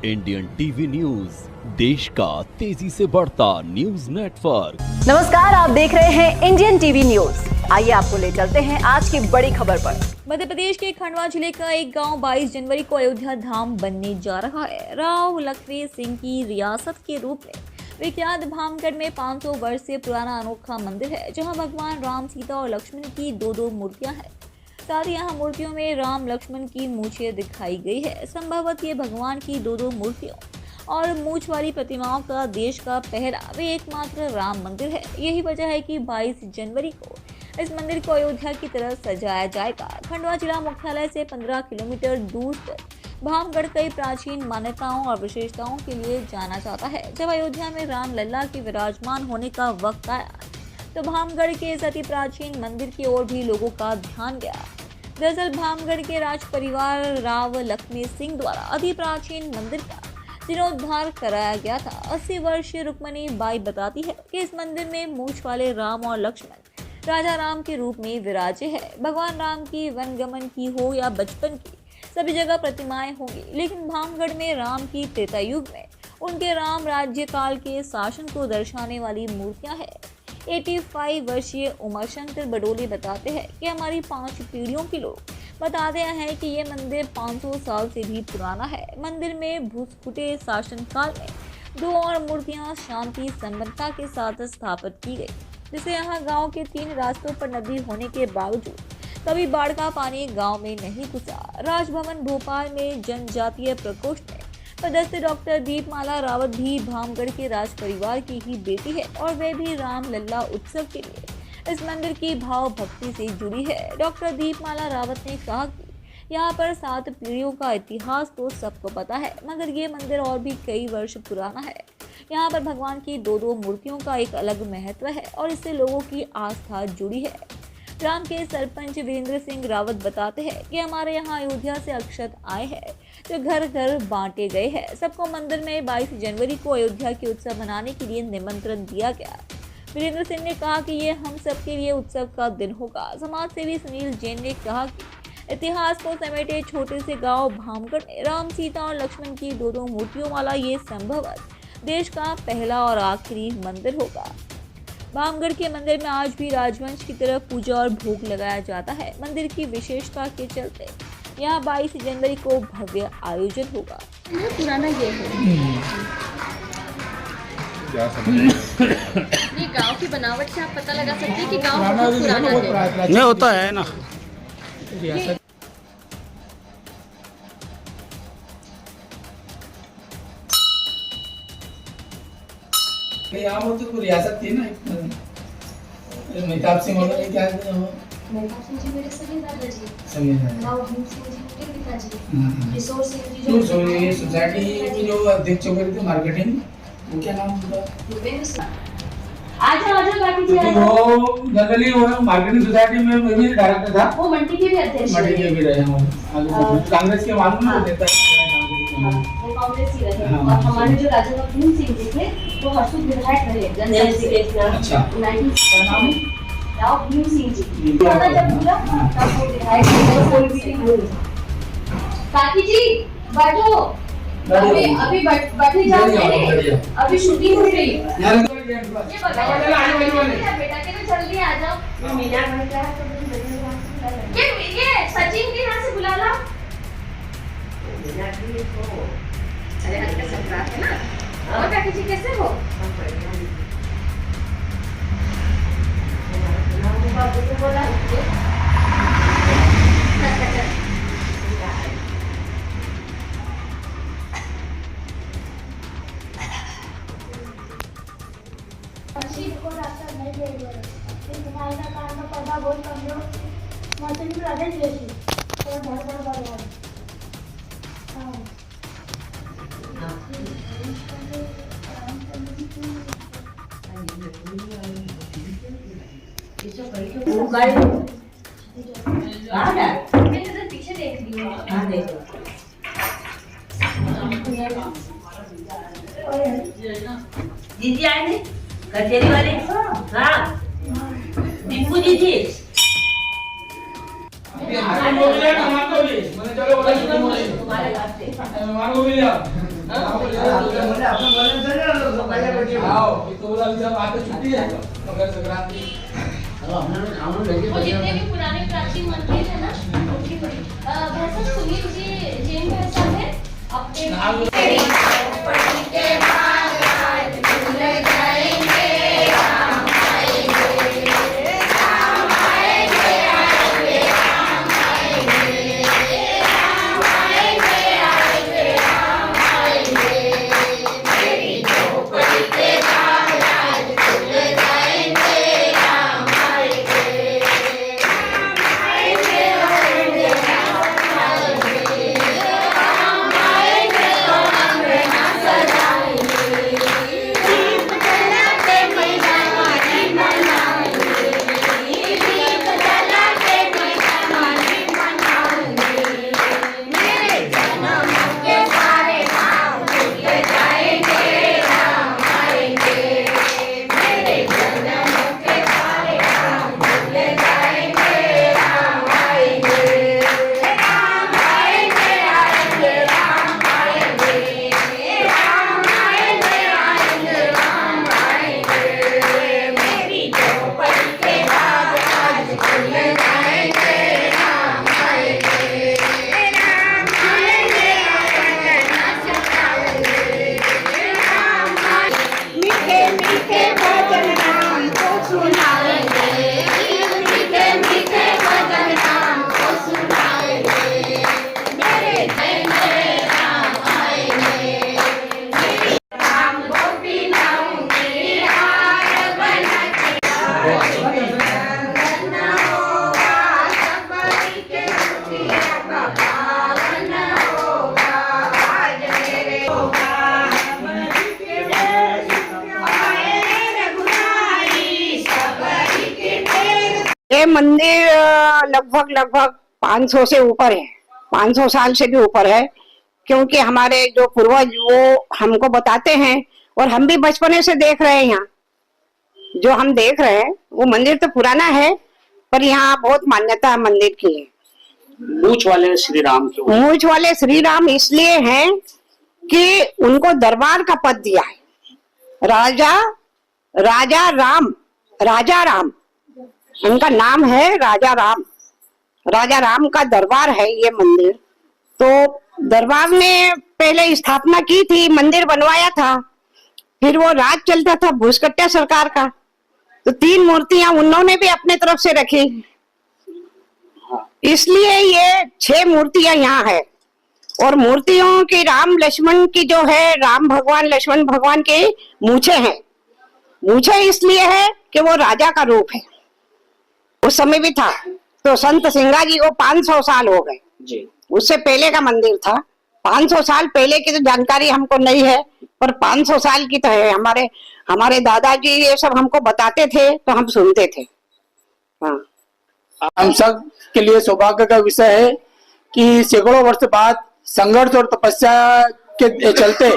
Indian TV news, देश का तेजी से बढ़ता न्यूज नेटवर्क। नमस्कार, आप देख रहे हैं इंडियन टीवी न्यूज। आइए आपको ले चलते हैं आज की बड़ी खबर पर। मध्य प्रदेश के खंडवा जिले का एक गांव 22 जनवरी को अयोध्या धाम बनने जा रहा है। राव लखनवी सिंह की रियासत के रूप में विख्यात भामगढ़ में 500 वर्ष से पुराना अनोखा मंदिर है, जहां भगवान राम, सीता और लक्ष्मण की दो मूर्तियां हैं। साथ ही यहाँ मूर्तियों में राम लक्ष्मण की मूछें दिखाई गई है। संभवतः ये भगवान की दो मूर्तियों और मूछ वाली प्रतिमाओं का देश का पहला व एकमात्र राम मंदिर है। यही वजह है कि 22 जनवरी को इस मंदिर को अयोध्या की तरह सजाया जाएगा। खंडवा जिला मुख्यालय से 15 किलोमीटर दूर स्थित भामगढ़ कई प्राचीन मान्यताओं और विशेषताओं के लिए जाना जाता है। जब अयोध्या में राम लल्ला के विराजमान होने का वक्त आया तो भामगढ़ के इस अति प्राचीन मंदिर की ओर भी लोगों का ध्यान गया। दरअसल भामगढ़ के राज परिवार राव लखनवी सिंह द्वारा अति प्राचीन मंदिर का जीर्णोद्धार कराया गया था। 80 वर्षीय रुक्मणी बाई बताती है कि इस मंदिर में मूछ वाले राम और लक्ष्मण राजा राम के रूप में विराजे है। भगवान राम की वनगमन की हो या बचपन की, सभी जगह प्रतिमाएं होंगी, लेकिन भामगढ़ में राम की त्रेता युग में उनके राम राज्य काल के शासन को दर्शाने वाली मूर्तियां हैं। 85 वर्षीय उमाशंकर बडोले बताते हैं कि हमारी 5 पीढ़ियों के लोग बताते हैं कि ये मंदिर 500 साल से भी पुराना है। मंदिर में भूसकुटे शासन काल में 2 और मूर्तियां शांति संबद्धता के साथ स्थापित की गई, जिसे यहाँ गांव के 3 रास्तों पर नदी होने के बावजूद कभी बाढ़ का पानी गांव में नहीं घुसा। राजभवन भोपाल में जनजातीय प्रकोष्ठ में पदस्थ डॉक्टर दीपमाला रावत भी भामगढ़ के राज परिवार की ही बेटी है और वे भी राम लल्ला उत्सव के लिए इस मंदिर की भाव भक्ति से जुड़ी है। डॉक्टर दीपमाला रावत ने कहा कि यहाँ पर 7 पीढ़ियों का इतिहास तो सबको पता है, मगर ये मंदिर और भी कई वर्ष पुराना है। यहाँ पर भगवान की दो मूर्तियों का एक अलग महत्व है और इससे लोगों की आस्था जुड़ी है। ग्राम के सरपंच वीरेंद्र सिंह रावत बताते हैं कि हमारे यहाँ अयोध्या से अक्षत आए हैं जो घर घर बांटे गए हैं। सबको मंदिर में 22 जनवरी को अयोध्या के उत्सव मनाने के लिए निमंत्रण दिया गया। वीरेंद्र सिंह ने कहा कि ये हम सबके लिए उत्सव का दिन होगा। समाज सेवी सुनील जैन ने कहा कि इतिहास को समेटे छोटे से गांव भामगढ़ में राम, सीता और लक्ष्मण की दो मूर्तियों वाला ये संभवतः देश का पहला और आखिरी मंदिर होगा। भामगढ़ के मंदिर में आज भी राजवंश की तरह पूजा और भोग लगाया जाता है। मंदिर की विशेषता के चलते यहाँ 22 जनवरी को भव्य आयोजन होगा। पुराना ये है। ये गांव की बनावट से आप पता लगा सकते हैं कि गांव बहुत पुराना है। नहीं होता है ना। यहाँ वो तो रियासत थी ना, मेहताब सिंह वगैरह क्या थे वो? मेहताब सिंह जी मेरे सगे दादाजी। सगे दादा। राव भीम सिंह जी मेरे पिताजी। किशोर सिंह जी जो सोसाइटी की जो अध्यक्ष वगैरह थे मार्केटिंग, वो क्या नाम उनका? भूपेंद्र सिंह। आजा काकी जी। वो जनरली वो मार्केटिंग सोसाइटी में मैं भी डायरेक्टर था। वो मंडी के भी अध्यक्ष मंडी के भी रहे हैं। कांग्रेस के मालूम नहीं देता है। वो कांग्रेस ही रहे। और हमारे जो राजा भीम सिंह जी थे वो हरसुद विधायक रहे जनता। अच्छा। 19 का नाम है राव भीम सिंह जी। पता जब पूरा तब वो विधायक थे। कोई मीटिंग हुई। काकी जी बैठो। अभी बैठे जाओ। अभी शूटिंग हो रही है। ये बताओ बेटा के तो जल्दी आ जाओ। मीना भाई का ये सचिन के यहाँ से बुला ला। अरे हल्का संक्रांत है ना। और काकी जी कैसे हो? बहुत कमजोर मौसम की आदत जैसी थोड़ा बड़ा पीछे देख रही हूँ। दीदी आए थे कचेरी वाले। हाँ टिंकू दीदी। तुम्हारे वो जितने भी पुराने प्राचीन मंदिर है ना, भाई साहब सुनिए, मुझे जैन भाई साहब है ये मंदिर लगभग 500 से ऊपर है, 500 साल से भी ऊपर है, क्योंकि हमारे जो पूर्वज वो हमको बताते हैं और हम भी बचपने से देख रहे हैं। यहाँ जो हम देख रहे हैं वो मंदिर तो पुराना है, पर यहाँ बहुत मान्यता मंदिर की है। मूंछ वाले श्री राम क्यों? मूंछ वाले श्री राम इसलिए हैं कि उनको दरबार का पद दिया है। राजा राम उनका नाम है, राजा राम का दरबार है ये मंदिर। तो दरबार ने पहले स्थापना की थी, मंदिर बनवाया था, फिर वो राज चलता था भूसकट्टा सरकार का, तो 3 मूर्तियां उन्होंने भी अपने तरफ से रखी, इसलिए ये 6 मूर्तियां यहाँ है। और मूर्तियों की राम लक्ष्मण की जो है, राम भगवान लक्ष्मण भगवान की मूछे हैं। मूछे इसलिए है कि वो राजा का रूप है, उस समय भी था। तो संत सिंगा जी को 500 साल हो गए जी, उससे पहले का मंदिर था। 500 साल पहले की तो जानकारी हमको नहीं है, पर 500 साल की तो है। हमारे दादाजी ये सब हमको बताते थे तो हम सुनते थे। हाँ, हम सब के लिए सौभाग्य का विषय है कि सैकड़ों वर्ष बाद संघर्ष और तपस्या के चलते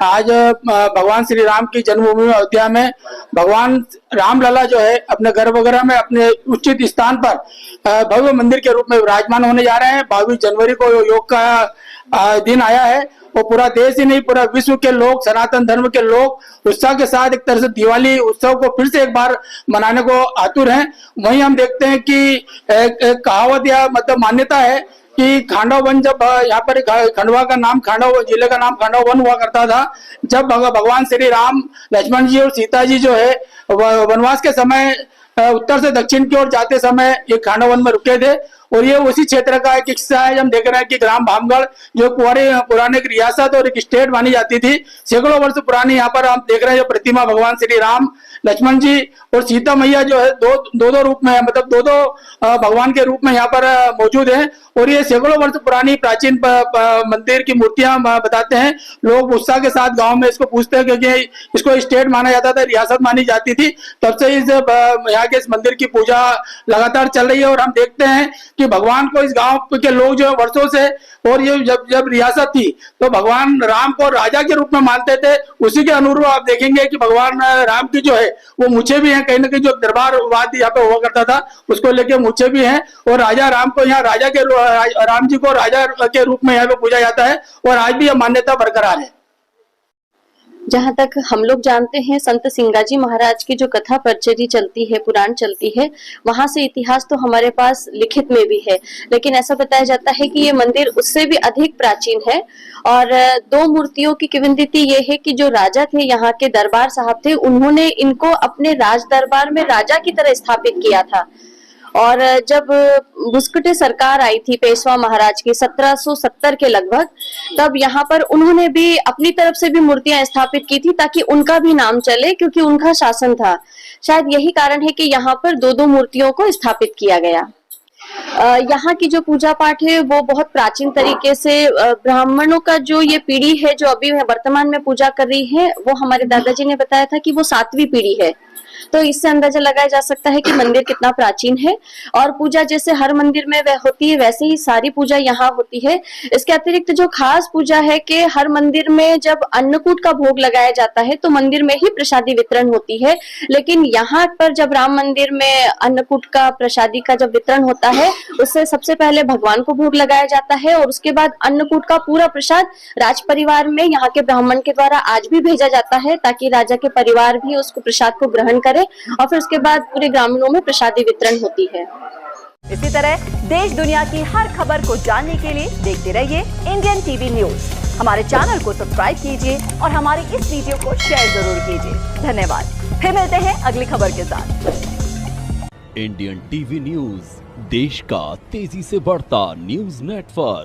आज भगवान श्री राम की जन्मभूमि अयोध्या में भगवान रामलला जो है अपने गर्भगृह में अपने उचित स्थान पर भव्य मंदिर के रूप में विराजमान होने जा रहे हैं। 22 जनवरी को योग का दिन आया है और पूरा देश ही नहीं, पूरा विश्व के लोग, सनातन धर्म के लोग उत्साह के साथ एक तरह से दिवाली उत्सव को फिर से एक बार मनाने को आतुर हैं। वहीं हम देखते हैं कि एक कहावत या मतलब मान्यता है कि खांडव वन, जब यहाँ पर खंडवा का नाम, खांडव जिले का नाम खांडव वन हुआ करता था, जब भगवान श्री राम, लक्ष्मण जी और सीता जी जो है वनवास के समय उत्तर से दक्षिण की ओर जाते समय ये खांडव वन में रुके थे। और ये उसी क्षेत्र का एक हिस्सा है। हम देख रहे हैं कि ग्राम भामगढ़ जो पुराने एक रियासत और एक स्टेट मानी जाती थी, सैकड़ों वर्ष पुरानी, यहाँ पर हम देख रहे हैं जो प्रतिमा भगवान श्री राम, लक्ष्मण जी और सीता मैया जो है दो रूप में, मतलब दो भगवान के रूप में यहाँ पर मौजूद है। और ये सैकड़ों वर्ष पुरानी प्राचीन मंदिर की मूर्तियां बताते हैं। लोग उत्साह के साथ गांव में इसको पूछते हैं, क्योंकि इसको स्टेट माना जाता था, रियासत मानी जाती थी। तब से यहाँ के इस मंदिर की पूजा लगातार चल रही है। और हम देखते हैं कि भगवान को इस गांव के लोग जो वर्षों से, और ये जब रियासत थी तो भगवान राम को राजा के रूप में मानते थे। उसी के अनुरूप आप देखेंगे कि भगवान राम की जो है वो मूछें भी हैं, कहीं ना कहीं जो दरबारवाद यहाँ पे हुआ करता था उसको लेके मूछें भी हैं। और राजा राम को यहाँ राम जी को राजा के रूप में यहाँ पे पूजा जाता है और आज भी यह मान्यता बरकरार है। जहाँ तक हम लोग जानते हैं, संत सिंगाजी महाराज की जो कथा प्रचरी चलती है, पुराण चलती है, वहां से इतिहास तो हमारे पास लिखित में भी है, लेकिन ऐसा बताया जाता है कि ये मंदिर उससे भी अधिक प्राचीन है। और दो मूर्तियों की किंवदंती ये है कि जो राजा थे, यहाँ के दरबार साहब थे, उन्होंने इनको अपने राज दरबार में राजा की तरह स्थापित किया था। और जब भुसकुटे सरकार आई थी पेशवा महाराज की 1770 के लगभग, तब यहाँ पर उन्होंने भी अपनी तरफ से भी मूर्तियां स्थापित की थी ताकि उनका भी नाम चले, क्योंकि उनका शासन था। शायद यही कारण है कि यहाँ पर दो मूर्तियों को स्थापित किया गया। यहाँ की जो पूजा पाठ है वो बहुत प्राचीन तरीके से ब्राह्मणों का जो ये पीढ़ी है जो अभी वर्तमान में पूजा कर रही है, वो हमारे दादाजी ने बताया था कि वो 7वीं पीढ़ी है। तो इससे अंदाजा लगाया जा सकता है कि मंदिर कितना प्राचीन है। और पूजा जैसे हर मंदिर में वह होती है, वैसे ही सारी पूजा यहाँ होती है। इसके अतिरिक्त जो खास पूजा है कि हर मंदिर में जब अन्नकूट का भोग लगाया जाता है तो मंदिर में ही प्रसादी वितरण होती है, लेकिन यहाँ पर जब राम मंदिर में अन्नकूट का प्रसादी का जब वितरण होता है, उससे सबसे पहले भगवान को भोग लगाया जाता है और उसके बाद अन्नकूट का पूरा प्रसाद राज परिवार में यहाँ के ब्राह्मण के द्वारा आज भी भेजा जाता है, ताकि राजा के परिवार भी उसको प्रसाद को ग्रहण करे और फिर उसके बाद पूरे ग्रामीणों में प्रसादी वितरण होती है। इसी तरह देश दुनिया की हर खबर को जानने के लिए देखते रहिए इंडियन टीवी न्यूज। हमारे चैनल को सब्सक्राइब कीजिए और हमारे इस वीडियो को शेयर जरूर कीजिए। धन्यवाद। फिर मिलते हैं अगली खबर के साथ। इंडियन टीवी न्यूज, देश का तेजी से बढ़ता न्यूज नेटवर्क।